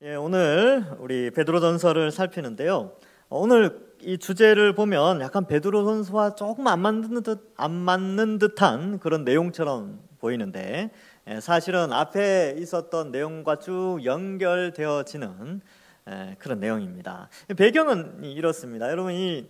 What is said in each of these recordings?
오늘 우리 베드로전서를 살피는데요. 오늘 이 주제를 보면 약간 베드로전서와 조금 안 맞는 듯한 그런 내용처럼 보이는데 사실은 앞에 있었던 내용과 쭉 연결되어지는 그런 내용입니다. 배경은 이렇습니다. 여러분, 이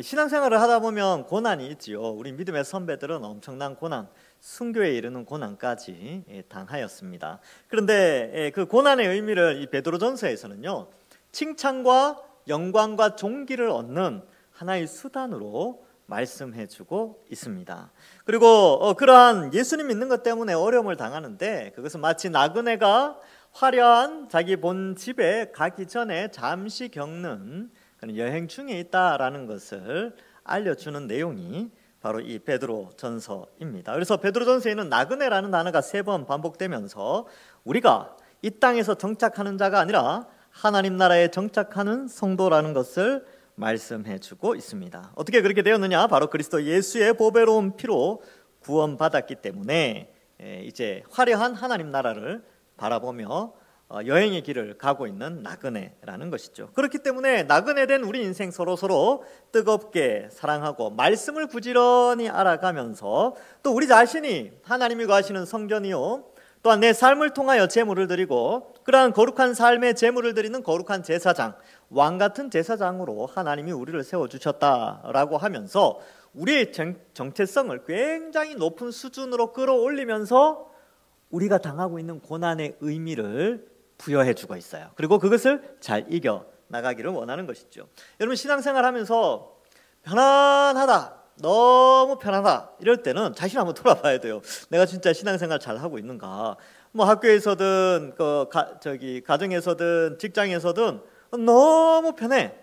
신앙생활을 하다 보면 고난이 있지요. 우리 믿음의 선배들은 엄청난 고난, 순교에 이르는 고난까지 당하였습니다. 그런데 그 고난의 의미를 이 베드로전서에서는요, 칭찬과 영광과 존귀를 얻는 하나의 수단으로 말씀해주고 있습니다. 그리고 그러한 예수님 믿는 것 때문에 어려움을 당하는데 그것은 마치 나그네가 화려한 자기 본 집에 가기 전에 잠시 겪는 그런 여행 중에 있다라는 것을 알려주는 내용이 바로 이 베드로전서입니다. 그래서 베드로전서에는 나그네라는 단어가 3번 반복되면서 우리가 이 땅에서 정착하는 자가 아니라 하나님 나라에 정착하는 성도라는 것을 말씀해주고 있습니다. 어떻게 그렇게 되었느냐? 바로 그리스도 예수의 보배로운 피로 구원받았기 때문에 이제 화려한 하나님 나라를 바라보며 여행의 길을 가고 있는 나그네라는 것이죠. 그렇기 때문에 나그네된 우리 인생 서로 뜨겁게 사랑하고 말씀을 부지런히 알아가면서 또 우리 자신이 하나님이 거하시는 성전이요, 또한 내 삶을 통하여 제물을 드리고 그러한 거룩한 삶의 제물을 드리는 거룩한 제사장, 왕같은 제사장으로 하나님이 우리를 세워주셨다라고 하면서 우리의 정체성을 굉장히 높은 수준으로 끌어올리면서 우리가 당하고 있는 고난의 의미를 부여해주고 있어요. 그리고 그것을 잘 이겨나가기를 원하는 것이죠. 여러분, 신앙생활 하면서 편안하다, 너무 편하다 이럴 때는 자신 한번 돌아봐야 돼요. 내가 진짜 신앙생활 잘하고 있는가? 뭐 학교에서든 가정에서든 직장에서든 너무 편해.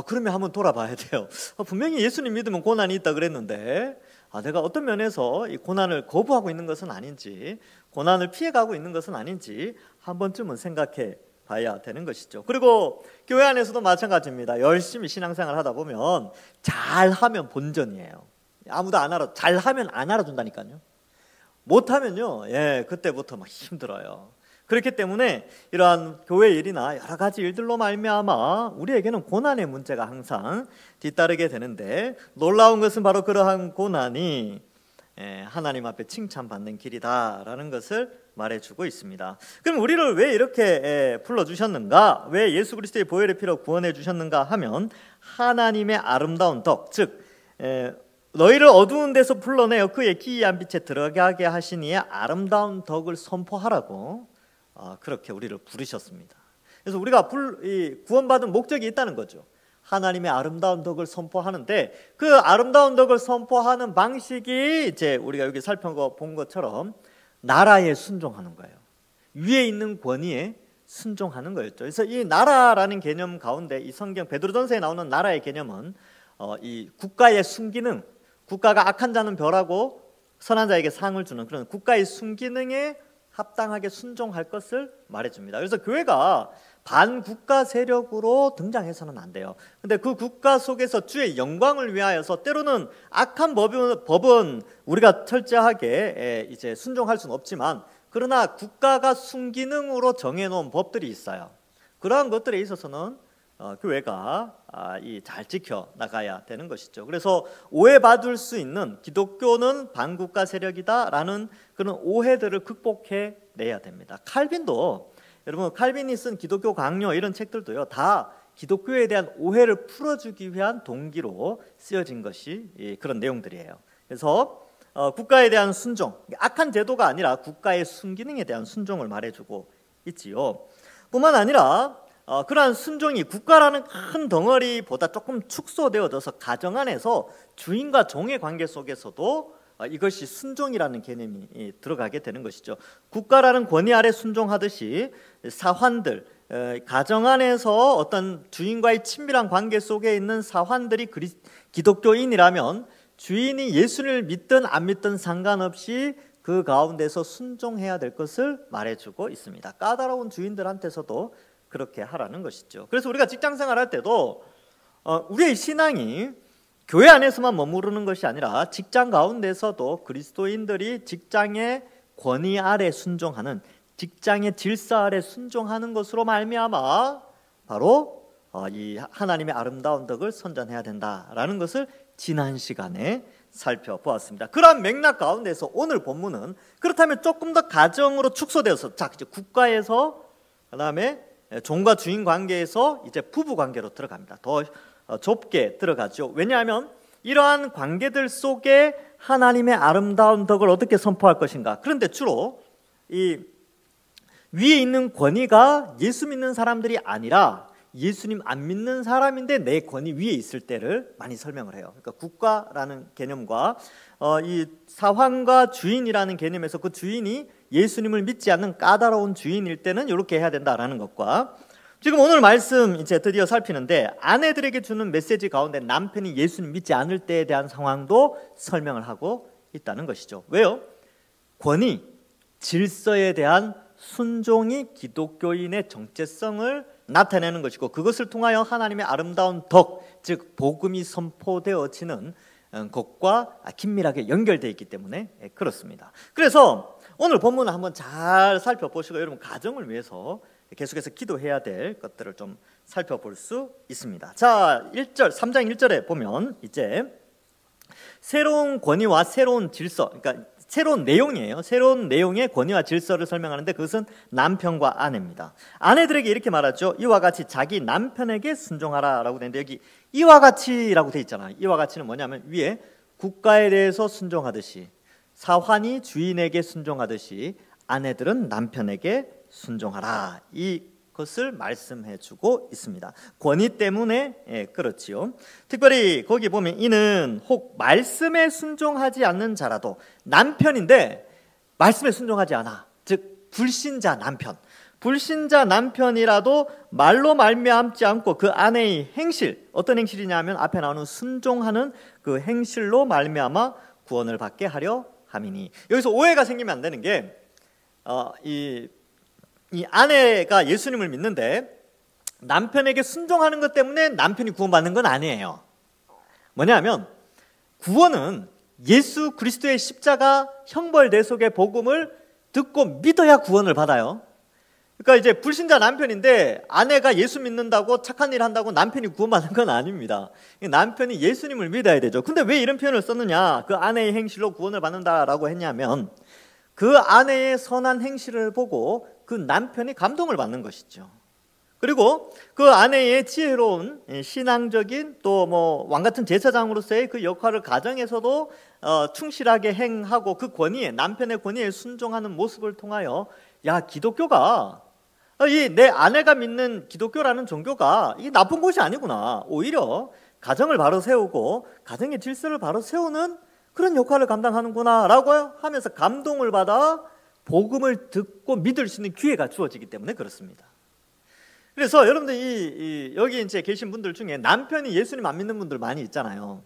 그러면 한번 돌아봐야 돼요. 분명히 예수님 믿으면 고난이 있다 그랬는데 내가 어떤 면에서 이 고난을 거부하고 있는 것은 아닌지, 고난을 피해가고 있는 것은 아닌지 한 번쯤은 생각해 봐야 되는 것이죠. 그리고 교회 안에서도 마찬가지입니다. 열심히 신앙생활 하다 보면 잘하면 본전이에요. 아무도 안 알아, 잘하면 안 알아준다니까요. 못하면요, 그때부터 막 힘들어요. 그렇기 때문에 이러한 교회 일이나 여러 가지 일들로 말미암아 우리에게는 고난의 문제가 항상 뒤따르게 되는데, 놀라운 것은 바로 그러한 고난이 하나님 앞에 칭찬받는 길이다라는 것을 말해주고 있습니다. 그럼 우리를 왜 이렇게 불러주셨는가? 왜 예수 그리스도의 보혈의 피로 구원해 주셨는가 하면, 하나님의 아름다운 덕, 즉 너희를 어두운 데서 불러내어 그의 기이한 빛에 들어가게 하시니의 아름다운 덕을 선포하라고 그렇게 우리를 부르셨습니다. 그래서 우리가 구원받은 목적이 있다는 거죠. 하나님의 아름다운 덕을 선포하는데, 그 아름다운 덕을 선포하는 방식이 이제 우리가 여기 살펴본 것처럼 나라에 순종하는 거예요. 위에 있는 권위에 순종하는 거였죠. 그래서 이 나라라는 개념 가운데 이 성경 베드로전서에 나오는 나라의 개념은 이 국가의 순기능, 국가가 악한 자는 벌하고 선한 자에게 상을 주는 그런 국가의 순기능에 합당하게 순종할 것을 말해줍니다. 그래서 교회가 반국가 세력으로 등장해서는 안 돼요. 근데 그 국가 속에서 주의 영광을 위하여서 때로는 악한 법은 우리가 철저하게 이제 순종할 수는 없지만, 그러나 국가가 순기능으로 정해놓은 법들이 있어요. 그러한 것들에 있어서는 교회가 잘 지켜 나가야 되는 것이죠. 그래서 오해받을 수 있는 기독교는 반국가 세력이다라는 그런 오해들을 극복해 내야 됩니다. 칼빈도, 여러분, 칼빈이 쓴 기독교 강요 이런 책들도요, 다 기독교에 대한 오해를 풀어주기 위한 동기로 쓰여진 것이 그런 내용들이에요. 그래서 국가에 대한 순종, 악한 제도가 아니라 국가의 순기능에 대한 순종을 말해주고 있지요. 뿐만 아니라 그러한 순종이 국가라는 큰 덩어리보다 조금 축소되어져서 가정 안에서 주인과 종의 관계 속에서도 이것이 순종이라는 개념이 들어가게 되는 것이죠. 국가라는 권위 아래 순종하듯이 사환들, 가정 안에서 어떤 주인과의 친밀한 관계 속에 있는 사환들이 기독교인이라면 주인이 예수를 믿든 안 믿든 상관없이 그 가운데서 순종해야 될 것을 말해주고 있습니다. 까다로운 주인들한테서도 그렇게 하라는 것이죠. 그래서 우리가 직장생활 할 때도 우리의 신앙이 교회 안에서만 머무르는 것이 아니라 직장 가운데서도 그리스도인들이 직장의 권위 아래 순종하는 직장의 질서 아래 순종하는 것으로 말미암아 바로 이 하나님의 아름다운 덕을 선전해야 된다라는 것을 지난 시간에 살펴보았습니다. 그러한 맥락 가운데서 오늘 본문은 그렇다면 조금 더 가정으로 축소되어서 이제 국가에서 그다음에 종과 주인 관계에서 이제 부부 관계로 들어갑니다. 더 좁게 들어가죠. 왜냐하면 이러한 관계들 속에 하나님의 아름다운 덕을 어떻게 선포할 것인가. 그런데 주로 이 위에 있는 권위가 예수 믿는 사람들이 아니라 예수님 안 믿는 사람인데 내 권위 위에 있을 때를 많이 설명을 해요. 그러니까 국가라는 개념과 이 사환과 주인이라는 개념에서 그 주인이 예수님을 믿지 않는 까다로운 주인일 때는 이렇게 해야 된다라는 것과 지금 오늘 말씀 이제 드디어 살피는데 아내들에게 주는 메시지 가운데 남편이 예수님 믿지 않을 때에 대한 상황도 설명을 하고 있다는 것이죠. 왜요? 권위, 질서에 대한 순종이 기독교인의 정체성을 나타내는 것이고 그것을 통하여 하나님의 아름다운 덕, 즉 복음이 선포되어지는 것과 긴밀하게 연결되어 있기 때문에 그렇습니다. 그래서 오늘 본문을 한번 잘 살펴보시고 여러분 가정을 위해서 계속해서 기도해야 될 것들을 좀 살펴볼 수 있습니다. 자, 3장 1절에 보면 이제 새로운 권위와 새로운 질서, 그러니까 새로운 내용이에요. 새로운 내용의 권위와 질서를 설명하는데 그것은 남편과 아내입니다. 아내들에게 이렇게 말하죠. 이와 같이 자기 남편에게 순종하라 라고 되는데 여기 이와 같이라고 돼 있잖아요. 이와 같이는 뭐냐면 위에 국가에 대해서 순종하듯이 사환이 주인에게 순종하듯이 아내들은 남편에게 순종하라. 이것을 말씀해주고 있습니다. 권위 때문에 그렇지요. 특별히 거기 보면 이는 혹 말씀에 순종하지 않는 자라도 남편인데 말씀에 순종하지 않아. 즉 불신자 남편. 불신자 남편이라도 말로 말미암지 않고 그 아내의 행실, 어떤 행실이냐면 앞에 나오는 순종하는 그 행실로 말미암아 구원을 받게 하려 함이니. 여기서 오해가 생기면 안 되는 게 이 아내가 예수님을 믿는데 남편에게 순종하는 것 때문에 남편이 구원받는 건 아니에요. 뭐냐면 구원은 예수 그리스도의 십자가 형벌 대속의 복음을 듣고 믿어야 구원을 받아요. 그러니까 이제 불신자 남편인데 아내가 예수 믿는다고 착한 일 한다고 남편이 구원받는 건 아닙니다. 남편이 예수님을 믿어야 되죠. 근데 왜 이런 표현을 썼느냐? 그 아내의 행실로 구원을 받는다라고 했냐면 그 아내의 선한 행실을 보고 그 남편이 감동을 받는 것이죠. 그리고 그 아내의 지혜로운 신앙적인 또 뭐 왕 같은 제사장으로서의 그 역할을 가정에서도 충실하게 행하고 그 권위에 남편의 권위에 순종하는 모습을 통하여 야 기독교가 이 내 아내가 믿는 기독교라는 종교가 이게 나쁜 것이 아니구나. 오히려 가정을 바로 세우고 가정의 질서를 바로 세우는 그런 역할을 감당하는구나 라고 하면서 감동을 받아 복음을 듣고 믿을 수 있는 기회가 주어지기 때문에 그렇습니다. 그래서 여러분들 여기 이제 계신 분들 중에 남편이 예수님 안 믿는 분들 많이 있잖아요.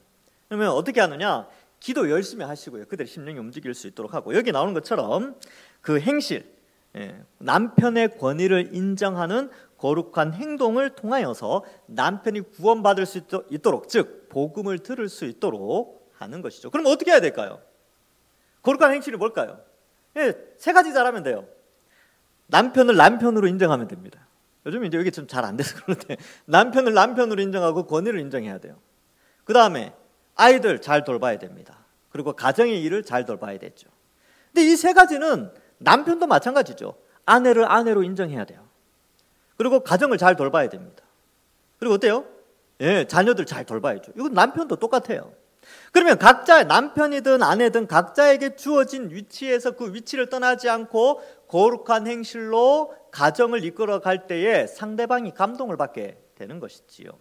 그러면 어떻게 하느냐? 기도 열심히 하시고요. 그들의 심령이 움직일 수 있도록 하고 여기 나오는 것처럼 그 행실, 남편의 권위를 인정하는 거룩한 행동을 통하여서 남편이 구원받을 수 있도록 즉 복음을 들을 수 있도록 하는 것이죠. 그럼 어떻게 해야 될까요? 거룩한 행실이 뭘까요? 세 가지 잘하면 돼요. 남편을 남편으로 인정하면 됩니다. 요즘 이제 여기 좀 잘 안 돼서 그런데 남편을 남편으로 인정하고 권위를 인정해야 돼요. 그 다음에 아이들 잘 돌봐야 됩니다. 그리고 가정의 일을 잘 돌봐야 되죠. 근데 이 세 가지는 남편도 마찬가지죠. 아내를 아내로 인정해야 돼요. 그리고 가정을 잘 돌봐야 됩니다. 그리고 어때요? 자녀들 잘 돌봐야죠. 이건 남편도 똑같아요. 그러면 각자 남편이든 아내든 각자에게 주어진 위치에서 그 위치를 떠나지 않고 거룩한 행실로 가정을 이끌어 갈 때에 상대방이 감동을 받게 되는 것이지요.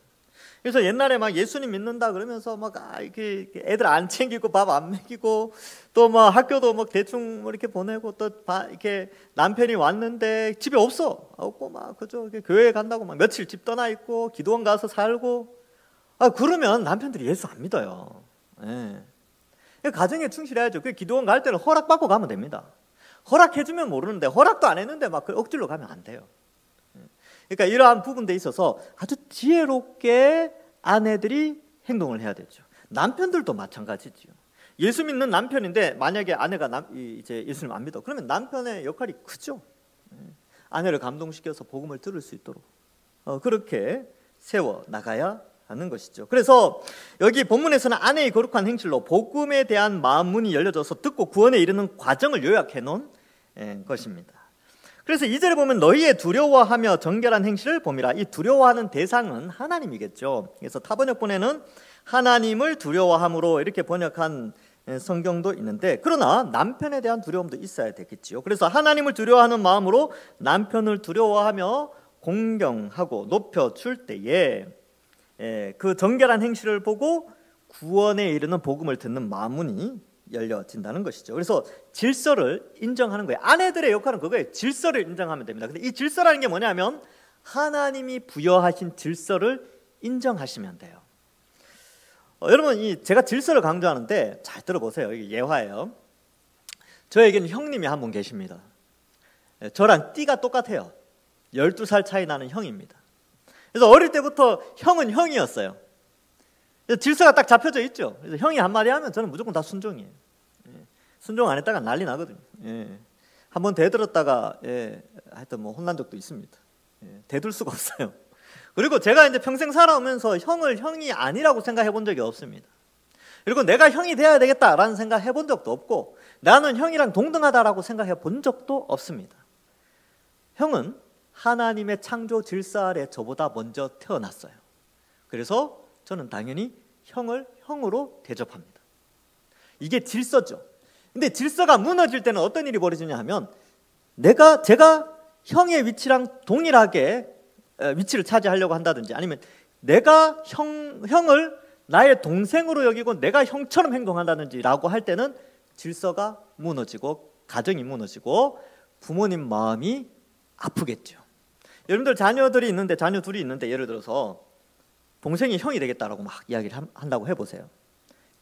그래서 옛날에 막 예수님 믿는다 그러면서 막 이렇게 애들 안 챙기고 밥 안 먹이고 또 막 학교도 막 대충 이렇게 보내고 또 이렇게 남편이 왔는데 집에 없고 막 그저 교회 간다고 막 며칠 집 떠나 있고 기도원 가서 살고 그러면 남편들이 예수 안 믿어요. 가정에 충실해야죠. 그 기도원 갈 때는 허락받고 가면 됩니다. 허락해주면 모르는데 허락도 안 했는데 막 억지로 가면 안 돼요. 그러니까 이러한 부분에 있어서 아주 지혜롭게 아내들이 행동을 해야 되죠. 남편들도 마찬가지지요. 예수 믿는 남편인데 만약에 아내가 이제 예수님 안 믿어 그러면 남편의 역할이 크죠. 아내를 감동시켜서 복음을 들을 수 있도록 그렇게 세워 나가야 하는 것이죠. 그래서 여기 본문에서는 아내의 거룩한 행실로 복음에 대한 마음 문이 열려져서 듣고 구원에 이르는 과정을 요약해 놓은 것입니다. 그래서 2절에 보면 너희의 두려워하며 정결한 행실을 봄이라. 이 두려워하는 대상은 하나님이겠죠. 그래서 타번역본에는 하나님을 두려워함으로 이렇게 번역한 성경도 있는데, 그러나 남편에 대한 두려움도 있어야 되겠지요. 그래서 하나님을 두려워하는 마음으로 남편을 두려워하며 공경하고 높여줄 때에 그 정결한 행실을 보고 구원에 이르는 복음을 듣는 마음문이 열려진다는 것이죠. 그래서 질서를 인정하는 거예요. 아내들의 역할은 그거예요. 질서를 인정하면 됩니다. 근데 이 질서라는 게 뭐냐면 하나님이 부여하신 질서를 인정하시면 돼요. 여러분, 제가 질서를 강조하는데 잘 들어보세요. 이게 예화예요. 저에게는 형님이 한 분 계십니다. 저랑 띠가 똑같아요. 12살 차이 나는 형입니다. 그래서 어릴 때부터 형은 형이었어요. 질서가 딱 잡혀져 있죠. 그래서 형이 한마디 하면 저는 무조건 다 순종이에요. 순종 안 했다가 난리 나거든요. 한번 대들었다가 하여튼 뭐 혼난 적도 있습니다. 대들 수가 없어요. 그리고 제가 이제 평생 살아오면서 형을 형이 아니라고 생각해 본 적이 없습니다. 그리고 내가 형이 돼야 되겠다라는 생각 해본 적도 없고, 나는 형이랑 동등하다라고 생각해 본 적도 없습니다. 형은 하나님의 창조 질서 아래 저보다 먼저 태어났어요. 그래서 저는 당연히 형을 형으로 대접합니다. 이게 질서죠. 근데 질서가 무너질 때는 어떤 일이 벌어지냐 하면 제가 형의 위치랑 동일하게 위치를 차지하려고 한다든지, 아니면 내가 형을 나의 동생으로 여기고 내가 형처럼 행동한다든지 라고 할 때는 질서가 무너지고 가정이 무너지고 부모님 마음이 아프겠죠. 여러분들 자녀들이 있는데, 자녀 둘이 있는데 예를 들어서 동생이 형이 되겠다라고 막 이야기를 한다고 해보세요.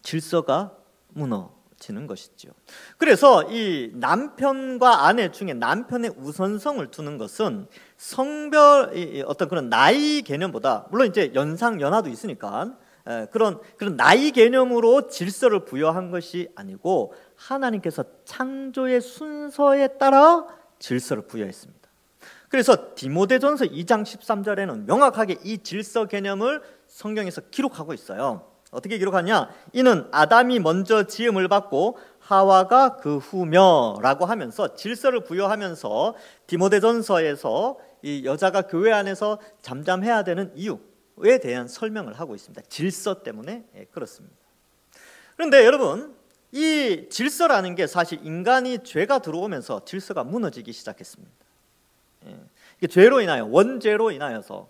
질서가 무너지는 것이죠. 그래서 이 남편과 아내 중에 남편의 우선성을 두는 것은 성별, 어떤 그런 나이 개념보다, 물론 이제 연상연하도 있으니까 그런 나이 개념으로 질서를 부여한 것이 아니고 하나님께서 창조의 순서에 따라 질서를 부여했습니다. 그래서 디모데전서 2장 13절에는 명확하게 이 질서 개념을 성경에서 기록하고 있어요. 어떻게 기록하냐? 이는 아담이 먼저 지음을 받고 하와가 그 후며 라고 하면서 질서를 부여하면서 디모데전서에서 이 여자가 교회 안에서 잠잠해야 되는 이유에 대한 설명을 하고 있습니다. 질서 때문에 그렇습니다. 그런데 여러분, 이 질서라는 게 사실 인간이 죄가 들어오면서 질서가 무너지기 시작했습니다. 이게 죄로 인하여, 원죄로 인하여서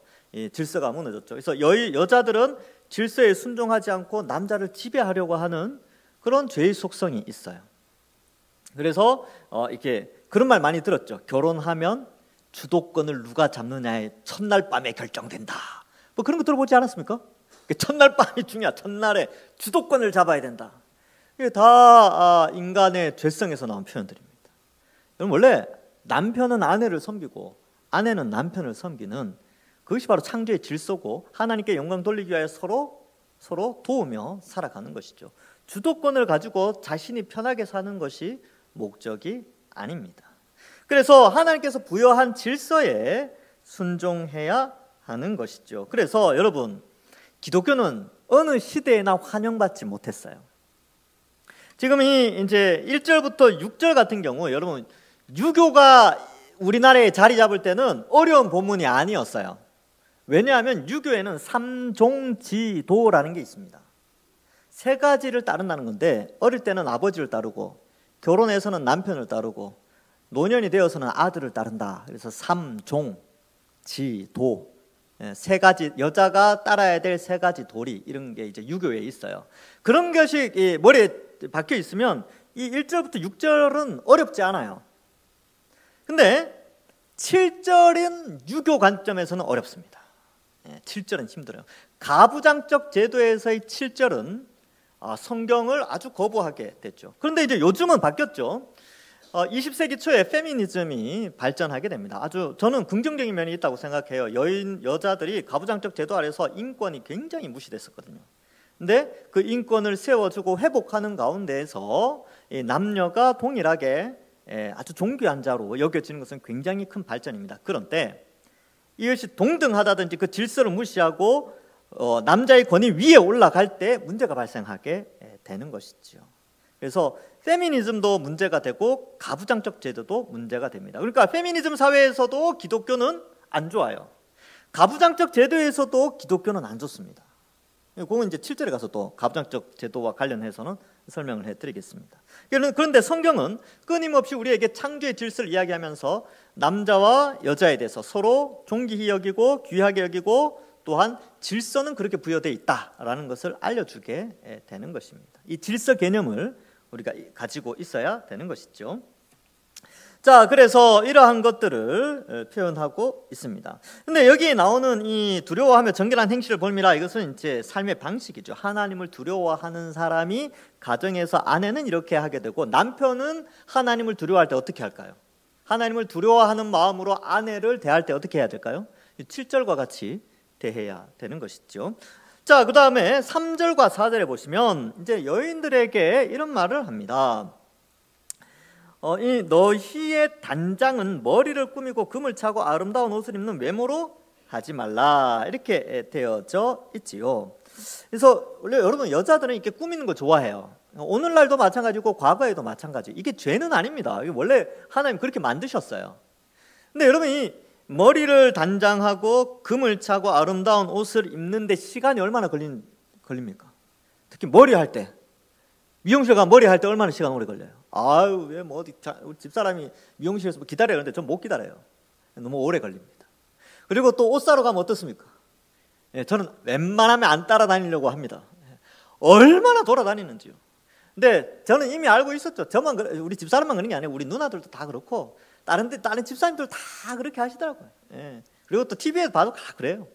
질서가 무너졌죠. 그래서 여자들은 질서에 순종하지 않고 남자를 지배하려고 하는 그런 죄의 속성이 있어요. 그래서 이렇게 그런 말 많이 들었죠. 결혼하면 주도권을 누가 잡느냐에 첫날 밤에 결정된다. 뭐 그런 거 들어보지 않았습니까? 첫날 밤이 중요하다. 첫날에 주도권을 잡아야 된다. 이게 다 인간의 죄성에서 나온 표현들입니다. 여러분, 원래 남편은 아내를 섬기고 아내는 남편을 섬기는 그것이 바로 창조의 질서고 하나님께 영광 돌리기 위하여 서로 도우며 살아가는 것이죠. 주도권을 가지고 자신이 편하게 사는 것이 목적이 아닙니다. 그래서 하나님께서 부여한 질서에 순종해야 하는 것이죠. 그래서 여러분, 기독교는 어느 시대에나 환영받지 못했어요. 지금 이제 1절부터 6절 같은 경우, 여러분, 유교가 우리나라에 자리 잡을 때는 어려운 본문이 아니었어요. 왜냐하면 유교에는 삼종지도라는 게 있습니다. 세 가지를 따른다는 건데, 어릴 때는 아버지를 따르고, 결혼해서는 남편을 따르고, 노년이 되어서는 아들을 따른다. 그래서 삼종지도, 세 가지, 여자가 따라야 될 세 가지 도리, 이런 게 이제 유교에 있어요. 그런 것이 머리에 박혀 있으면 이 1절부터 6절은 어렵지 않아요. 근데 7절은 유교 관점에서는 어렵습니다. 7절은 힘들어요. 가부장적 제도에서의 7절은 성경을 아주 거부하게 됐죠. 그런데 이제 요즘은 바뀌었죠. 20세기 초에 페미니즘이 발전하게 됩니다. 아주 저는 긍정적인 면이 있다고 생각해요. 여자들이 가부장적 제도 아래서 인권이 굉장히 무시됐었거든요. 근데 그 인권을 세워주고 회복하는 가운데에서 이 남녀가 동일하게 아주 존귀한 자로 여겨지는 것은 굉장히 큰 발전입니다. 그런데 이것이 동등하다든지 그 질서를 무시하고 남자의 권위 위에 올라갈 때 문제가 발생하게 되는 것이죠. 그래서 페미니즘도 문제가 되고 가부장적 제도도 문제가 됩니다. 그러니까 페미니즘 사회에서도 기독교는 안 좋아요. 가부장적 제도에서도 기독교는 안 좋습니다. 그건 이제 7절에 가서 또 가부장적 제도와 관련해서는 설명을 해드리겠습니다. 그런데 성경은 끊임없이 우리에게 창조의 질서를 이야기하면서 남자와 여자에 대해서 서로 존귀히 여기고 귀하게 여기고 또한 질서는 그렇게 부여되어 있다라는 것을 알려주게 되는 것입니다. 이 질서 개념을 우리가 가지고 있어야 되는 것이죠. 자, 그래서 이러한 것들을 표현하고 있습니다. 근데 여기 나오는 이 두려워하며 정결한 행실을 볼미라, 이것은 이제 삶의 방식이죠. 하나님을 두려워하는 사람이 가정에서 아내는 이렇게 하게 되고 남편은 하나님을 두려워할 때 어떻게 할까요? 하나님을 두려워하는 마음으로 아내를 대할 때 어떻게 해야 될까요? 7절과 같이 대해야 되는 것이죠. 자, 그 다음에 3절과 4절에 보시면 이제 여인들에게 이런 말을 합니다. 이 너희의 단장은 머리를 꾸미고 금을 차고 아름다운 옷을 입는 외모로 하지 말라, 이렇게 되어져 있지요. 그래서 원래 여러분 여자들은 이렇게 꾸미는 거 좋아해요. 오늘날도 마찬가지고 과거에도 마찬가지. 이게 죄는 아닙니다. 원래 하나님 그렇게 만드셨어요. 근데 여러분 이 머리를 단장하고 금을 차고 아름다운 옷을 입는데 시간이 얼마나 걸립니까? 특히 머리 할 때, 미용실 가면 머리 할 때 얼마나 시간 오래 걸려요? 아유, 왜 뭐 어디 우리 집사람이 미용실에서 기다려야 하는데 전 못 기다려요. 너무 오래 걸립니다. 그리고 또 옷 사러 가면 어떻습니까? 저는 웬만하면 안 따라다니려고 합니다. 얼마나 돌아다니는지요. 근데 저는 이미 알고 있었죠. 저만 우리 집사람만 그런 게 아니에요. 우리 누나들도 다 그렇고 다른 집사님들 다 그렇게 하시더라고요. 그리고 또 TV에서 봐도 다 그래요.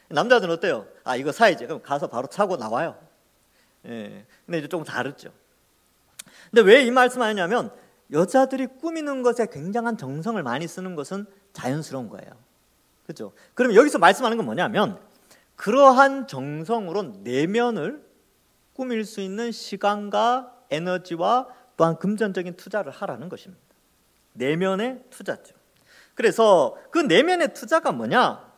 남자들은 어때요? 아, 이거 사야지. 그럼 가서 바로 차고 나와요. 근데 이제 조금 다르죠. 근데 왜 이 말씀을 하냐면 여자들이 꾸미는 것에 굉장한 정성을 많이 쓰는 것은 자연스러운 거예요. 그렇죠? 그럼 여기서 말씀하는 건 뭐냐면 그러한 정성으로 내면을 꾸밀 수 있는 시간과 에너지와 또한 금전적인 투자를 하라는 것입니다. 내면의 투자죠. 그래서 그 내면의 투자가 뭐냐?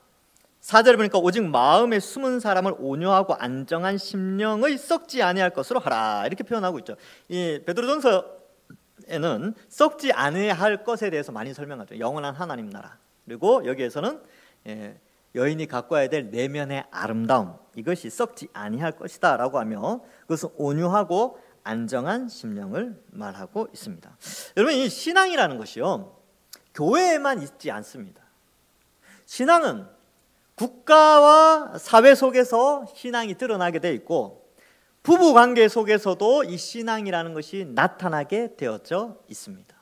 4절에 보니까 오직 마음에 숨은 사람을 온유하고 안정한 심령의 썩지 아니할 것으로 하라, 이렇게 표현하고 있죠. 이 베드로전서에는 썩지 아니할 것에 대해서 많이 설명하죠. 영원한 하나님 나라. 그리고 여기에서는 여인이 갖고 와야 될 내면의 아름다움, 이것이 썩지 아니할 것이다 라고 하며 그것은 온유하고 안정한 심령을 말하고 있습니다. 여러분 이 신앙이라는 것이요 교회에만 있지 않습니다. 신앙은 국가와 사회 속에서 신앙이 드러나게 돼 있고 부부관계 속에서도 이 신앙이라는 것이 나타나게 되어져 있습니다.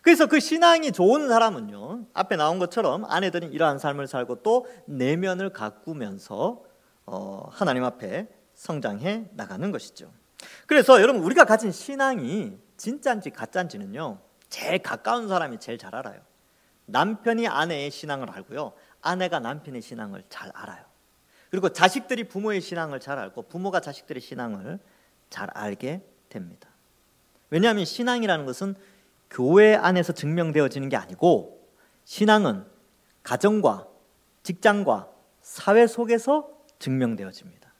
그래서 그 신앙이 좋은 사람은요 앞에 나온 것처럼 아내들은 이러한 삶을 살고 또 내면을 가꾸면서 하나님 앞에 성장해 나가는 것이죠. 그래서 여러분 우리가 가진 신앙이 진짜인지 가짜인지는요 제일 가까운 사람이 제일 잘 알아요. 남편이 아내의 신앙을 알고요 아내가 남편의 신앙을 잘 알아요. 그리고 자식들이 부모의 신앙을 잘 알고 부모가 자식들의 신앙을 잘 알게 됩니다. 왜냐하면 신앙이라는 것은 교회 안에서 증명되어지는 게 아니고 신앙은 가정과 직장과 사회 속에서 증명되어집니다.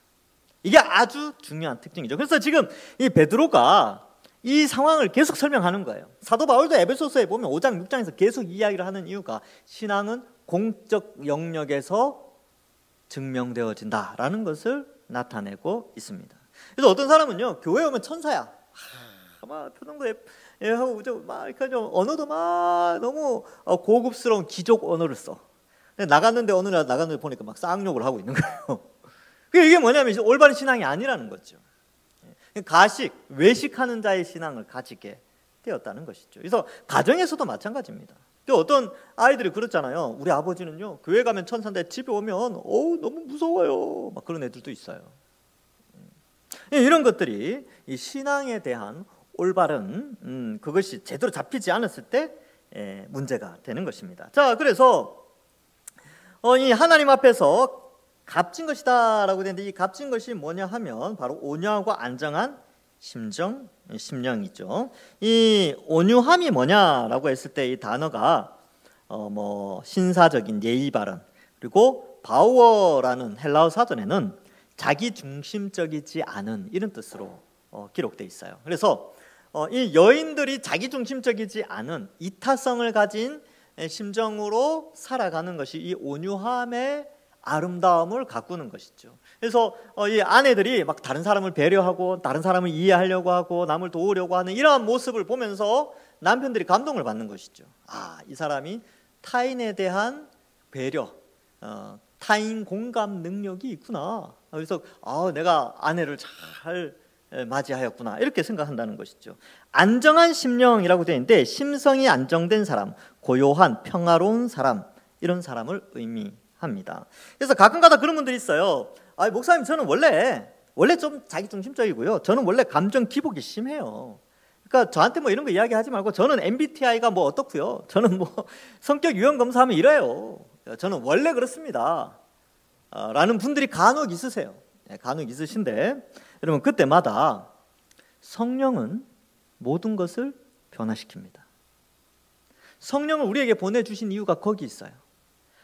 이게 아주 중요한 특징이죠. 그래서 지금 이 베드로가 이 상황을 계속 설명하는 거예요. 사도 바울도 에베소서에 보면 5장 6장에서 계속 이야기를 하는 이유가 신앙은 공적 영역에서 증명되어진다라는 것을 나타내고 있습니다. 그래서 어떤 사람은요 교회 오면 천사야. 막 표정도 하고 막 이렇게 언어도 막 너무 고급스러운 귀족 언어를 써. 나갔는데 어느 날 나갔는데 보니까 막 쌍욕을 하고 있는 거예요. 이게 뭐냐면 올바른 신앙이 아니라는 거죠. 가식, 외식하는 자의 신앙을 가지게 되었다는 것이죠. 그래서 가정에서도 마찬가지입니다. 어떤 아이들이 그렇잖아요. 우리 아버지는요 교회 가면 천사인데 집에 오면 너무 무서워요. 막 그런 애들도 있어요. 이런 것들이 이 신앙에 대한 올바른 그것이 제대로 잡히지 않았을 때 문제가 되는 것입니다. 자, 그래서 이 하나님 앞에서 값진 것이다 라고 되는데 이 값진 것이 뭐냐 하면 바로 온유하고 안정한 심정, 심령이죠. 이 온유함이 뭐냐라고 했을 때 이 단어가 뭐 신사적인 예의 바른, 그리고 바우어라는 헬라어 사전에는 자기 중심적이지 않은 이런 뜻으로 기록되어 있어요. 그래서 이 여인들이 자기 중심적이지 않은 이타성을 가진 심정으로 살아가는 것이 이 온유함의 아름다움을 가꾸는 것이죠. 그래서 이 아내들이 막 다른 사람을 배려하고 다른 사람을 이해하려고 하고 남을 도우려고 하는 이러한 모습을 보면서 남편들이 감동을 받는 것이죠. 아, 이 사람이 타인에 대한 배려, 타인 공감 능력이 있구나. 그래서 내가 아내를 잘 맞이하였구나, 이렇게 생각한다는 것이죠. 안정한 심령이라고 되어 있는데 심성이 안정된 사람, 고요한 평화로운 사람, 이런 사람을 의미합니다. 그래서 가끔가다 그런 분들이 있어요. 목사님, 저는 원래 좀 자기중심적이고요, 저는 원래 감정 기복이 심해요. 그러니까 저한테 뭐 이런 거 이야기하지 말고, 저는 MBTI가 뭐 어떻고요, 저는 뭐 성격 유형 검사하면 이래요, 저는 원래 그렇습니다 라는 분들이 간혹 있으세요. 간혹 있으신데, 여러분, 그때마다 성령은 모든 것을 변화시킵니다. 성령을 우리에게 보내주신 이유가 거기 있어요.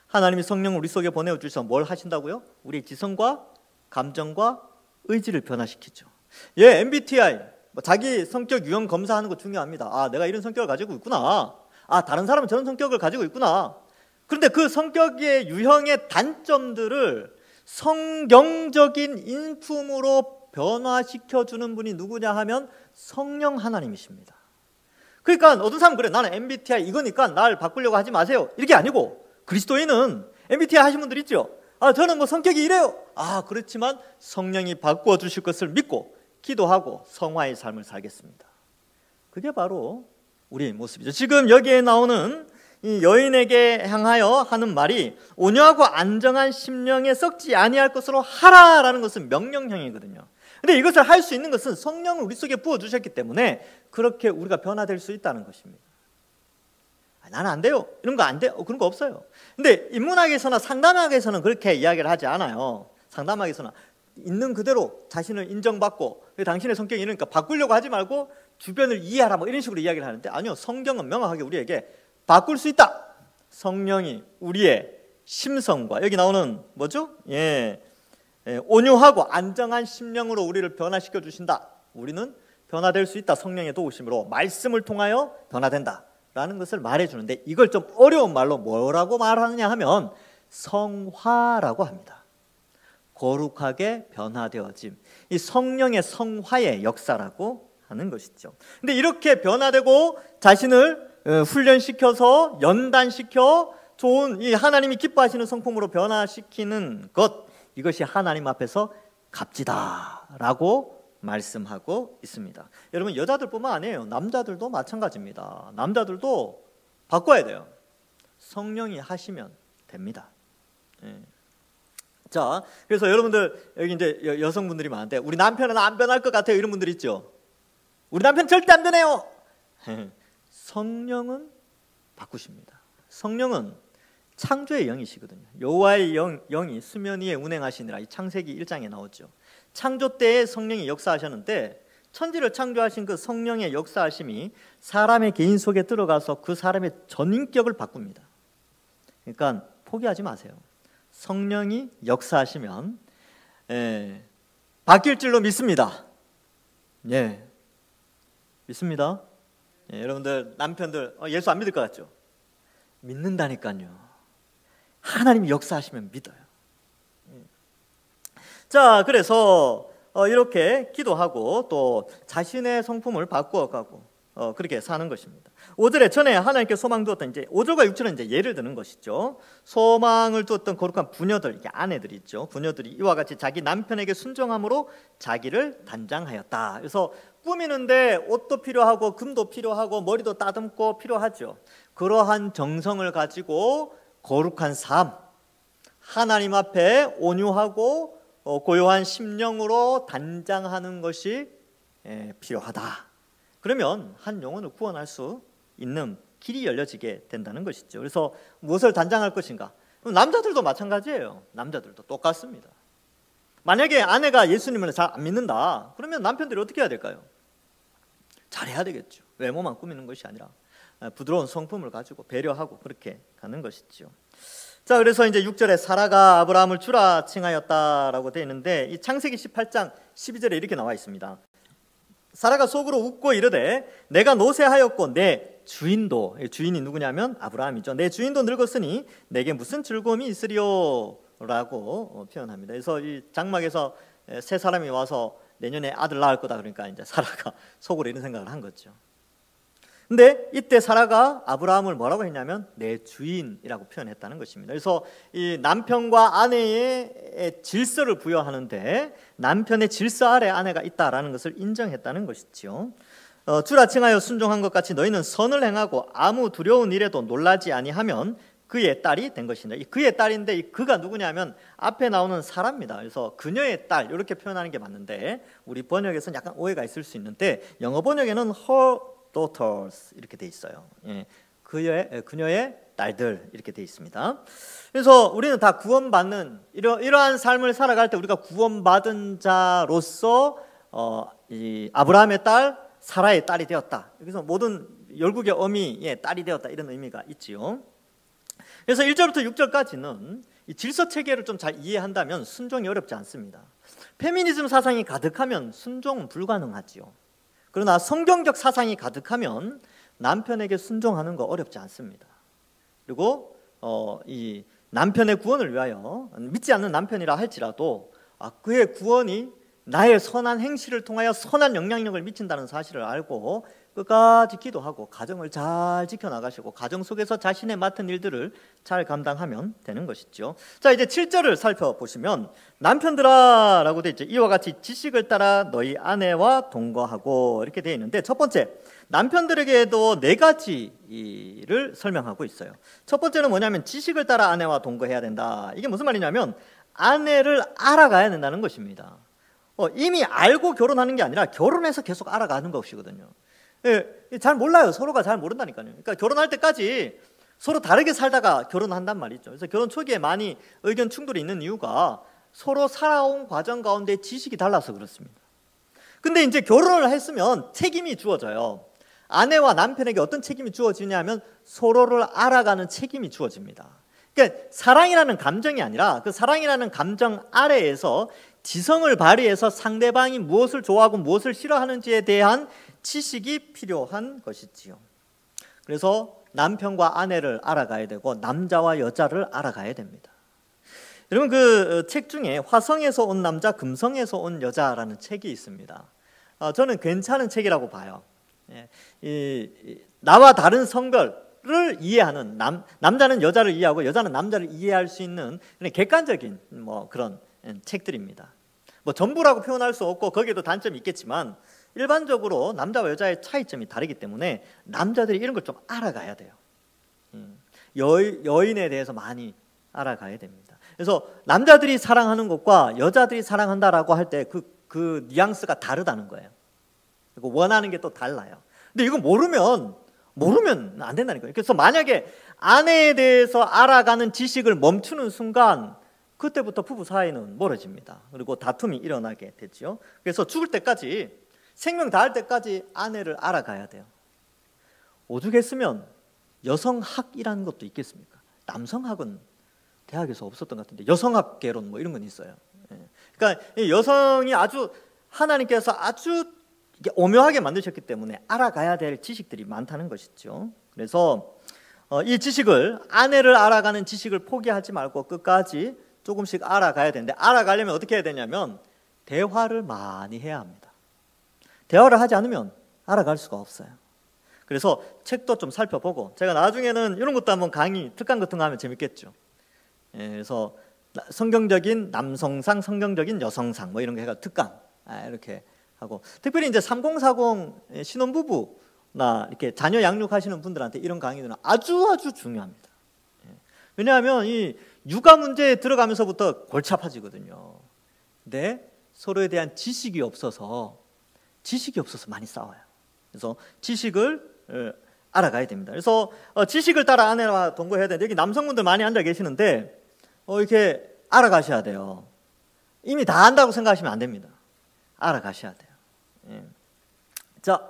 하나님이 성령을 우리 속에 보내주셔서 뭘 하신다고요? 우리의 지성과 감정과 의지를 변화시키죠. MBTI, 자기 성격 유형 검사하는 거 중요합니다. 내가 이런 성격을 가지고 있구나, 다른 사람은 저런 성격을 가지고 있구나. 그런데 그 성격의 유형의 단점들을 성경적인 인품으로 변화시켜주는 분이 누구냐 하면 성령 하나님이십니다. 그러니까 어떤 사람은 그래, 나는 MBTI 이거니까 날 바꾸려고 하지 마세요, 이렇게 아니고, 그리스도인은 MBTI 하신 분들 있죠. 저는 뭐 성격이 이래요. 그렇지만 성령이 바꾸어 주실 것을 믿고 기도하고 성화의 삶을 살겠습니다. 그게 바로 우리의 모습이죠. 지금 여기에 나오는 이 여인에게 향하여 하는 말이 온유하고 안정한 심령에 썩지 아니할 것으로 하라라는 것은 명령형이거든요. 근데 이것을 할 수 있는 것은 성령을 우리 속에 부어주셨기 때문에 그렇게 우리가 변화될 수 있다는 것입니다. 나는 안 돼요, 이런 거 안 돼요, 그런 거 없어요. 근데 인문학에서나 상담학에서는 그렇게 이야기를 하지 않아요. 상담학에서는 있는 그대로 자신을 인정받고, 당신의 성격이 이러니까 바꾸려고 하지 말고 주변을 이해하라, 뭐 이런 식으로 이야기를 하는데, 아니요, 성경은 명확하게 우리에게 바꿀 수 있다. 성령이 우리의 심성과, 여기 나오는 뭐죠? 온유하고 안정한 심령으로 우리를 변화시켜 주신다. 우리는 변화될 수 있다. 성령의 도우심으로 말씀을 통하여 변화된다 라는 것을 말해주는데, 이걸 좀 어려운 말로 뭐라고 말하느냐 하면 성화라고 합니다. 거룩하게 변화되어짐, 이 성령의 성화의 역사라고 하는 것이죠. 근데 이렇게 변화되고 자신을 훈련시켜서 연단시켜 좋은 이 하나님이 기뻐하시는 성품으로 변화시키는 것, 이것이 하나님 앞에서 값지다라고 말씀하고 있습니다. 여러분, 여자들뿐만 아니에요. 남자들도 마찬가지입니다. 남자들도 바꿔야 돼요. 성령이 하시면 됩니다. 자, 그래서 여러분들 여기 이제 여성분들이 많은데, 우리 남편은 안 변할 것 같아요, 이런 분들 있죠. 우리 남편 절대 안 변해요. 성령은 바꾸십니다. 성령은 창조의 영이시거든요. 여호와의 영이 수면 위에 운행하시니라, 이 창세기 1장에 나오죠. 창조 때에 성령이 역사하셨는데, 천지를 창조하신 그 성령의 역사하심이 사람의 개인 속에 들어가서 그 사람의 전인격을 바꿉니다. 그러니까 포기하지 마세요. 성령이 역사하시면 바뀔 줄로 믿습니다. 믿습니다. 여러분들 남편들 예수 안 믿을 것 같죠? 믿는다니까요. 하나님이 역사하시면 믿어요. 자, 그래서 이렇게 기도하고 또 자신의 성품을 바꾸어가고 그렇게 사는 것입니다. 5절에 전에 하나님께 소망 두었던, 이제 5절과 6절은 이제 예를 드는 것이죠. 소망을 두었던 거룩한 부녀들, 이게 아내들이 있죠. 부녀들이 이와 같이 자기 남편에게 순종함으로 자기를 단장하였다. 그래서 꾸미는데 옷도 필요하고 금도 필요하고 머리도 따듬고 필요하죠. 그러한 정성을 가지고 거룩한 삶, 하나님 앞에 온유하고 고요한 심령으로 단장하는 것이 필요하다. 그러면 한 영혼을 구원할 수 있는 길이 열려지게 된다는 것이죠. 그래서 무엇을 단장할 것인가? 남자들도 마찬가지예요. 남자들도 똑같습니다. 만약에 아내가 예수님을 잘 안 믿는다, 그러면 남편들이 어떻게 해야 될까요? 잘해야 되겠죠. 외모만 꾸미는 것이 아니라 부드러운 성품을 가지고 배려하고 그렇게 가는 것이죠. 자, 그래서 이제 6절에 사라가 아브라함을 주라 칭하였다라고 되어 있는데, 이 창세기 18장 12절에 이렇게 나와 있습니다. 사라가 속으로 웃고 이르되 내가 노쇠하였고 내 주인도, 주인이 누구냐면 아브라함이죠. 내 주인도 늙었으니 내게 무슨 즐거움이 있으리요? 라고 표현합니다. 그래서 이 장막에서 세 사람이 와서 내년에 아들 낳을 거다 그러니까 이제 사라가 속으로 이런 생각을 한 거죠. 근데 이때 사라가 아브라함을 뭐라고 했냐면 내 주인이라고 표현했다는 것입니다. 그래서 이 남편과 아내의 질서를 부여하는데 남편의 질서 아래 아내가 있다라는 것을 인정했다는 것이지요. 주라 칭하여 순종한 것 같이 너희는 선을 행하고 아무 두려운 일에도 놀라지 아니하면 그의 딸이 된 것이다. 이 그의 딸인데 이 그가 누구냐면 앞에 나오는 사라입니다. 그래서 그녀의 딸 이렇게 표현하는 게 맞는데 우리 번역에서는 약간 오해가 있을 수 있는데 영어 번역에는 her daughters 이렇게 돼 있어요. 예, 그녀의 딸들 이렇게 돼 있습니다. 그래서 우리는 다 구원받는 이러한 삶을 살아갈 때 우리가 구원받은 자로서 이 아브라함의 딸 사라의 딸이 되었다. 여기서 모든 열국의 어미의 딸이 되었다 이런 의미가 있지요. 그래서 1절부터 6절까지는 이 질서 체계를 좀 잘 이해한다면 순종이 어렵지 않습니다. 페미니즘 사상이 가득하면 순종은 불가능하지요. 그러나 성경적 사상이 가득하면 남편에게 순종하는 거 어렵지 않습니다. 그리고 이 남편의 구원을 위하여 믿지 않는 남편이라 할지라도 그의 구원이 나의 선한 행실을 통하여 선한 영향력을 미친다는 사실을 알고 끝까지 기도하고 가정을 잘 지켜나가시고 가정 속에서 자신의 맡은 일들을 잘 감당하면 되는 것이죠. 자, 이제 7절을 살펴보시면 남편들아 라고 되어 있죠. 이와 같이 지식을 따라 너희 아내와 동거하고 이렇게 되어 있는데 첫 번째 남편들에게도 4가지를 설명하고 있어요. 첫 번째는 뭐냐면 지식을 따라 아내와 동거해야 된다. 이게 무슨 말이냐면 아내를 알아가야 된다는 것입니다. 이미 알고 결혼하는 게 아니라 결혼해서 계속 알아가는 것이거든요. 예, 잘 몰라요. 서로가 잘 모른다니까요. 그러니까 결혼할 때까지 서로 다르게 살다가 결혼한단 말이죠. 그래서 결혼 초기에 많이 의견 충돌이 있는 이유가 서로 살아온 과정 가운데 지식이 달라서 그렇습니다. 근데 이제 결혼을 했으면 책임이 주어져요. 아내와 남편에게 어떤 책임이 주어지냐면 서로를 알아가는 책임이 주어집니다. 그러니까 사랑이라는 감정이 아니라 그 사랑이라는 감정 아래에서 지성을 발휘해서 상대방이 무엇을 좋아하고 무엇을 싫어하는지에 대한 지식이 필요한 것이지요. 그래서 남편과 아내를 알아가야 되고 남자와 여자를 알아가야 됩니다. 여러분 그 책 중에 화성에서 온 남자 금성에서 온 여자라는 책이 있습니다. 저는 괜찮은 책이라고 봐요. 나와 다른 성별을 이해하는 남자는 여자를 이해하고 여자는 남자를 이해할 수 있는 객관적인 그런 책들입니다. 전부라고 표현할 수 없고 거기에도 단점이 있겠지만 일반적으로 남자와 여자의 차이점이 다르기 때문에 남자들이 이런 걸 좀 알아가야 돼요. 여인에 대해서 많이 알아가야 됩니다. 그래서 남자들이 사랑하는 것과 여자들이 사랑한다라고 할 때 그 뉘앙스가 다르다는 거예요. 그리고 원하는 게 또 달라요. 근데 이거 모르면 안 된다니까요. 그래서 만약에 아내에 대해서 알아가는 지식을 멈추는 순간 그때부터 부부 사이는 멀어집니다. 그리고 다툼이 일어나게 되죠. 그래서 죽을 때까지 생명 다할 때까지 아내를 알아가야 돼요. 오죽했으면 여성학이라는 것도 있겠습니까? 남성학은 대학에서 없었던 것 같은데 여성학 개론 이런 건 있어요. 그러니까 여성이 아주 하나님께서 아주 오묘하게 만드셨기 때문에 알아가야 될 지식들이 많다는 것이죠. 그래서 이 지식을 아내를 알아가는 지식을 포기하지 말고 끝까지 조금씩 알아가야 되는데 알아가려면 어떻게 해야 되냐면 대화를 많이 해야 합니다. 대화를 하지 않으면 알아갈 수가 없어요. 그래서 책도 좀 살펴보고 제가 나중에는 이런 것도 한번 강의 특강 같은 거 하면 재밌겠죠. 그래서 성경적인 남성상, 성경적인 여성상 이런 거 해가 특강 이렇게 하고 특별히 이제 3040 신혼부부나 이렇게 자녀 양육하시는 분들한테 이런 강의들은 아주 중요합니다. 왜냐하면 이 육아 문제에 들어가면서부터 골치 아파지거든요. 근데 서로에 대한 지식이 없어서 많이 싸워요. 그래서 지식을 알아가야 됩니다. 그래서 지식을 따라 아내와 동거해야 되는데 여기 남성분들 많이 앉아 계시는데 이렇게 알아가셔야 돼요. 이미 다 안다고 생각하시면 안 됩니다. 알아가셔야 돼요. 예. 자,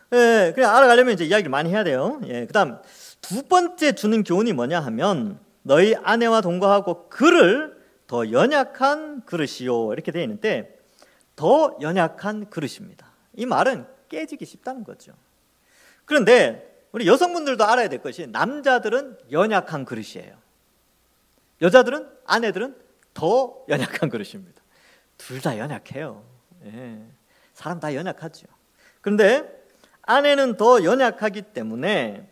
그냥 알아가려면 이제 이야기를 많이 해야 돼요. 그다음 두 번째 주는 교훈이 뭐냐 하면 너희 아내와 동거하고 그를 더 연약한 그릇이요 이렇게 되어 있는데 더 연약한 그릇입니다. 이 말은 깨지기 쉽다는 거죠. 그런데 우리 여성분들도 알아야 될 것이 남자들은 연약한 그릇이에요. 여자들은 아내들은 더 연약한 그릇입니다. 둘 다 연약해요. 사람 다 연약하죠. 그런데 아내는 더 연약하기 때문에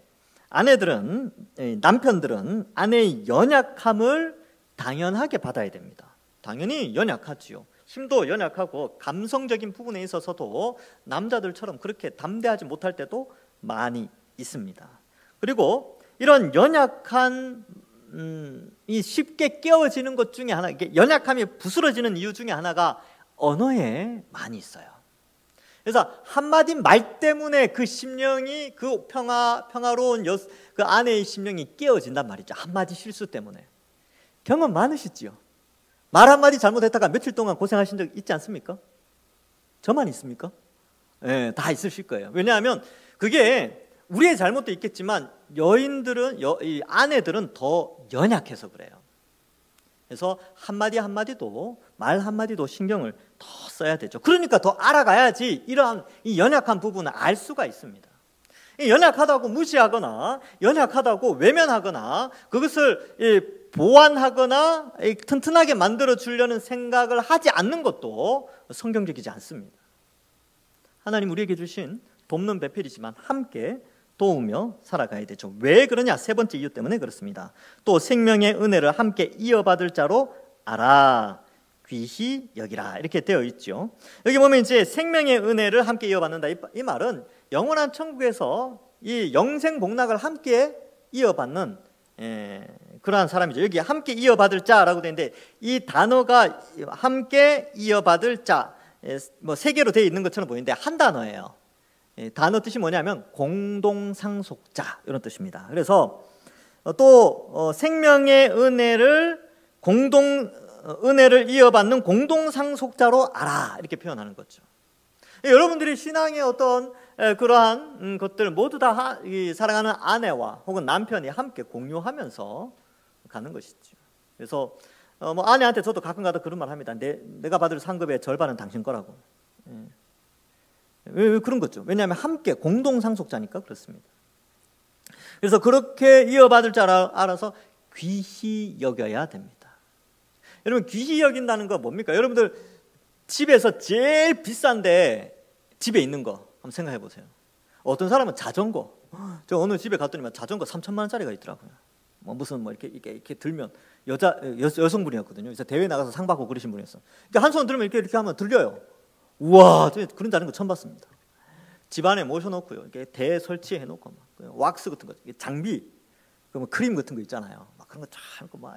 남편들은 아내의 연약함을 당연하게 받아야 됩니다. 당연히 연약하지요. 힘도 연약하고 감성적인 부분에 있어서도 남자들처럼 그렇게 담대하지 못할 때도 많이 있습니다. 그리고 이런 연약한 이 쉽게 깨어지는 것 중에 하나, 이게 연약함이 부스러지는 이유 중에 하나가 언어에 많이 있어요. 그래서 한마디 말 때문에 그 심령이, 그 평화로운 그 아내의 심령이 깨어진단 말이죠. 한마디 실수 때문에. 경험 많으시지요? 말 한마디 잘못했다가 며칠 동안 고생하신 적 있지 않습니까? 저만 있습니까? 네, 다 있으실 거예요. 왜냐하면 그게 우리의 잘못도 있겠지만 이 아내들은 더 연약해서 그래요. 그래서 말 한마디도 신경을 더 써야 되죠. 그러니까 더 알아가야지 이러한 이 연약한 부분을 알 수가 있습니다. 연약하다고 무시하거나 연약하다고 외면하거나 그것을 보완하거나 튼튼하게 만들어 주려는 생각을 하지 않는 것도 성경적이지 않습니다. 하나님 우리에게 주신 돕는 배필이지만 함께 도우며 살아가야 되죠. 왜 그러냐? 세 번째 이유 때문에 그렇습니다. 또 생명의 은혜를 함께 이어받을 자로 알아 귀히 여기라 이렇게 되어 있죠. 여기 보면 이제 생명의 은혜를 함께 이어받는다. 이 말은 영원한 천국에서 이 영생 복락을 함께 이어받는 그러한 사람이죠. 여기 함께 이어받을 자라고 되어 있는데 이 단어가 함께 이어받을 자 뭐 세 개로 되어 있는 것처럼 보이는데 한 단어예요. 단어 뜻이 뭐냐면 공동상속자 이런 뜻입니다. 그래서 또 생명의 은혜를 이어받는 공동상속자로 알아 이렇게 표현하는 거죠. 여러분들이 신앙의 어떤 그러한 것들 모두 다 사랑하는 아내와 혹은 남편이 함께 공유하면서 가는 것이죠. 그래서 뭐 아내한테 저도 가끔가다 그런 말 합니다. 내가 받을 상급의 절반은 당신 거라고. 왜 그런 거죠? 왜냐하면 함께 공동상속자니까 그렇습니다. 그래서 그렇게 이어받을 줄 알아서 귀히 여겨야 됩니다. 여러분 귀히 여긴다는 거 뭡니까? 여러분들 집에서 제일 비싼데 집에 있는 거 한번 생각해 보세요. 어떤 사람은 자전거. 저 어느 집에 갔더니 자전거 3천만 원짜리가 있더라고요. 무슨 이렇게 들면 여성분이었거든요. 그래서 대회 나가서 상 받고 그러신 분이었어. 그러니까 한 손 들면 이렇게 하면 들려요. 우와, 그런 자전거 처음 봤습니다. 집안에 모셔놓고요. 이렇게 대 설치해 놓고 왁스 같은 거, 장비, 크림 같은 거 있잖아요. 막 그런 거 쫙 하고 뭐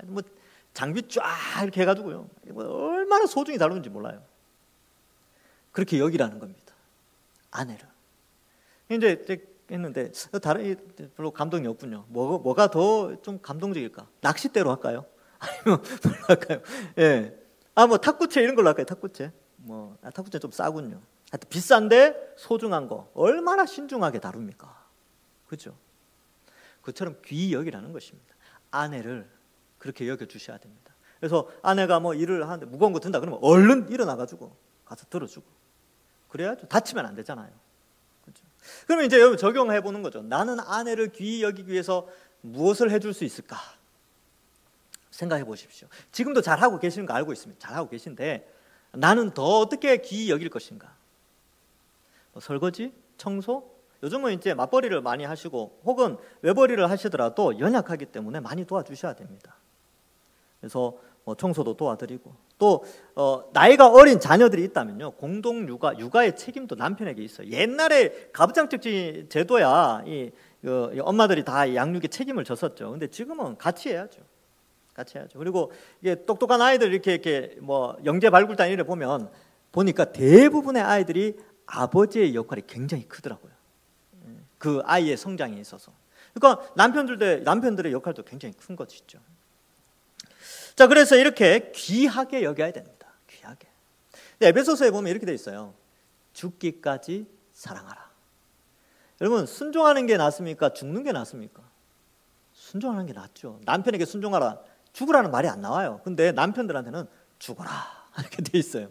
장비 쫙 이렇게 해가지고요. 얼마나 소중히 다루는지 몰라요. 그렇게 여기라는 겁니다. 아내를. 이제 했는데 다른 별로 감동이 없군요. 뭐가 더 좀 감동적일까? 낚싯대로 할까요? 아니면 뭘로 할까요? 예. 뭐 탁구채 이런 걸로 할까요? 탁구채. 탁구채 좀 싸군요. 하여튼 비싼데 소중한 거 얼마나 신중하게 다룹니까? 그렇죠? 그처럼 귀히 여기라는 것입니다. 아내를 그렇게 여겨주셔야 됩니다. 그래서 아내가 뭐 일을 하는데 무거운 거 든다 그러면 얼른 일어나가지고 가서 들어주고 그래야죠. 다치면 안 되잖아요. 그렇죠? 그러면 이제 여러분 적용해 보는 거죠. 나는 아내를 귀히 여기기 위해서 무엇을 해줄 수 있을까? 생각해 보십시오. 지금도 잘하고 계시는 거 알고 있습니다. 잘하고 계신데 나는 더 어떻게 귀히 여길 것인가? 설거지, 청소, 요즘은 이제 맞벌이를 많이 하시고 혹은 외벌이를 하시더라도 연약하기 때문에 많이 도와주셔야 됩니다. 그래서 청소도 도와드리고 또 나이가 어린 자녀들이 있다면요 공동 육아의 책임도 남편에게 있어요. 옛날에 가부장적인 제도야 엄마들이 다 양육의 책임을 졌었죠. 근데 지금은 같이 해야죠. 그리고 이게 똑똑한 아이들 이렇게 뭐 영재 발굴단 이를 보니까 대부분의 아이들이 아버지의 역할이 굉장히 크더라고요. 그 아이의 성장에 있어서. 그러니까 남편들의 역할도 굉장히 큰 것이죠. 자, 그래서 이렇게 귀하게 여겨야 됩니다. 귀하게. 근데 에베소서에 보면 이렇게 돼 있어요. 죽기까지 사랑하라. 여러분, 순종하는 게 낫습니까? 죽는 게 낫습니까? 순종하는 게 낫죠. 남편에게 순종하라. 죽으라는 말이 안 나와요. 근데 남편들한테는 죽어라 이렇게 돼 있어요.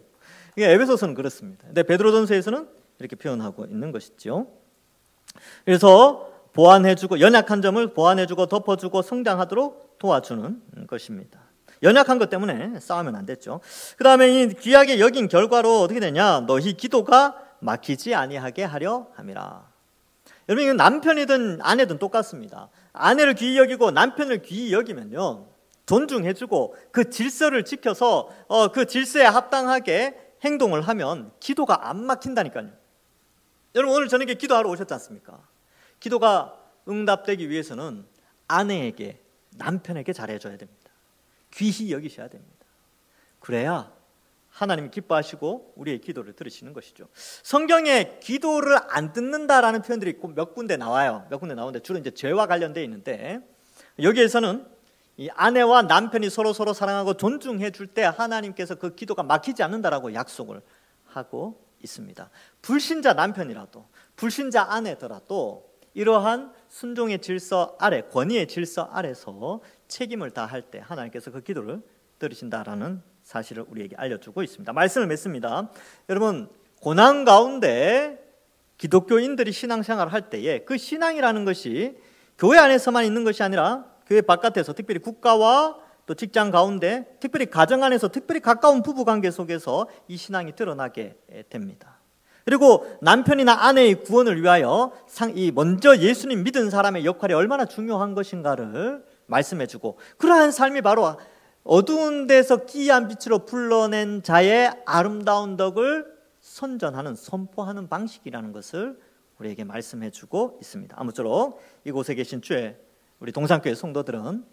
이게 에베소서는 그렇습니다. 근데 베드로전서에서는 이렇게 표현하고 있는 것이죠. 그래서 보완해주고, 연약한 점을 보완해주고 덮어주고 성장하도록 도와주는 것입니다. 연약한 것 때문에 싸우면 안 됐죠. 그 다음에 이 귀하게 여긴 결과로 어떻게 되냐? 너희 기도가 막히지 아니하게 하려 함이라. 여러분, 이건 남편이든 아내든 똑같습니다. 아내를 귀히 여기고 남편을 귀히 여기면요, 존중해주고 그 질서를 지켜서 그 질서에 합당하게 행동을 하면 기도가 안 막힌다니까요. 여러분, 오늘 저녁에 기도하러 오셨지 않습니까? 기도가 응답되기 위해서는 아내에게, 남편에게 잘해줘야 됩니다. 귀히 여기셔야 됩니다. 그래야 하나님이 기뻐하시고 우리의 기도를 들으시는 것이죠. 성경에 기도를 안 듣는다라는 표현들이 몇 군데 나와요. 몇 군데 나오는데 주로 이제 죄와 관련되어 있는데, 여기에서는 이 아내와 남편이 서로 사랑하고 존중해 줄 때 하나님께서 그 기도가 막히지 않는다라고 약속을 하고 있습니다. 불신자 남편이라도, 불신자 아내더라도 이러한 순종의 질서 아래, 권위의 질서 아래서 책임을 다할 때 하나님께서 그 기도를 들으신다라는 사실을 우리에게 알려주고 있습니다. 말씀을 맺습니다. 여러분, 고난 가운데 기독교인들이 신앙생활을 할 때에 그 신앙이라는 것이 교회 안에서만 있는 것이 아니라 교회 바깥에서, 특별히 국가와 또 직장 가운데, 특별히 가정 안에서, 특별히 가까운 부부관계 속에서 이 신앙이 드러나게 됩니다. 그리고 남편이나 아내의 구원을 위하여 먼저 예수님 믿은 사람의 역할이 얼마나 중요한 것인가를 말씀해주고, 그러한 삶이 바로 어두운 데서 기이한 빛으로 불러낸 자의 아름다운 덕을 선전하는, 선포하는 방식이라는 것을 우리에게 말씀해주고 있습니다. 아무쪼록 이곳에 계신 주의 우리 동산교회 성도들은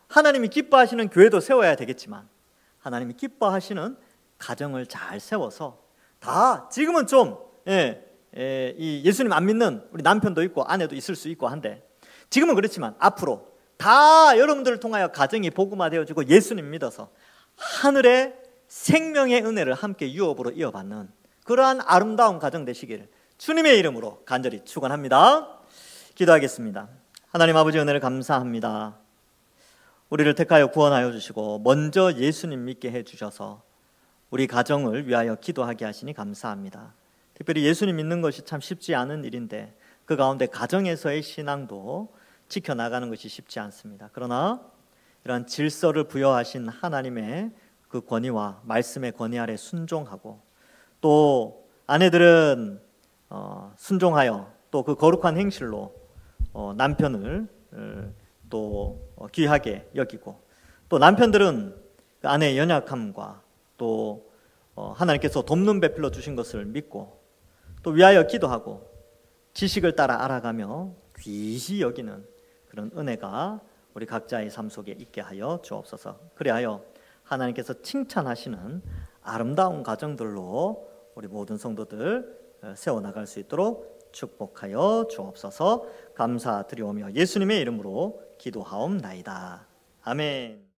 하나님이 기뻐하시는 교회도 세워야 되겠지만, 하나님이 기뻐하시는 가정을 잘 세워서, 다 지금은 좀 이 예수님 안 믿는 우리 남편도 있고 아내도 있을 수 있고 한데, 지금은 그렇지만 앞으로 다 여러분들을 통하여 가정이 복음화되어지고 예수님 믿어서 하늘의 생명의 은혜를 함께 유업으로 이어받는 그러한 아름다운 가정 되시기를 주님의 이름으로 간절히 축원합니다. 기도하겠습니다. 하나님 아버지, 은혜를 감사합니다. 우리를 택하여 구원하여 주시고 먼저 예수님 믿게 해주셔서 우리 가정을 위하여 기도하게 하시니 감사합니다. 특별히 예수님 믿는 것이 참 쉽지 않은 일인데 그 가운데 가정에서의 신앙도 지켜나가는 것이 쉽지 않습니다. 그러나 이러한 질서를 부여하신 하나님의 그 권위와 말씀의 권위 아래 순종하고, 또 아내들은 순종하여 또 그 거룩한 행실로 남편을 또 귀하게 여기고, 또 남편들은 그 아내의 연약함과 또 하나님께서 돕는 배필로 주신 것을 믿고 또 위하여 기도하고 지식을 따라 알아가며 귀히 여기는 그런 은혜가 우리 각자의 삶 속에 있게 하여 주옵소서. 그리하여 하나님께서 칭찬하시는 아름다운 가정들로 우리 모든 성도들 세워나갈 수 있도록 축복하여 주옵소서. 감사드리오며 예수님의 이름으로 기도하옵나이다. 아멘.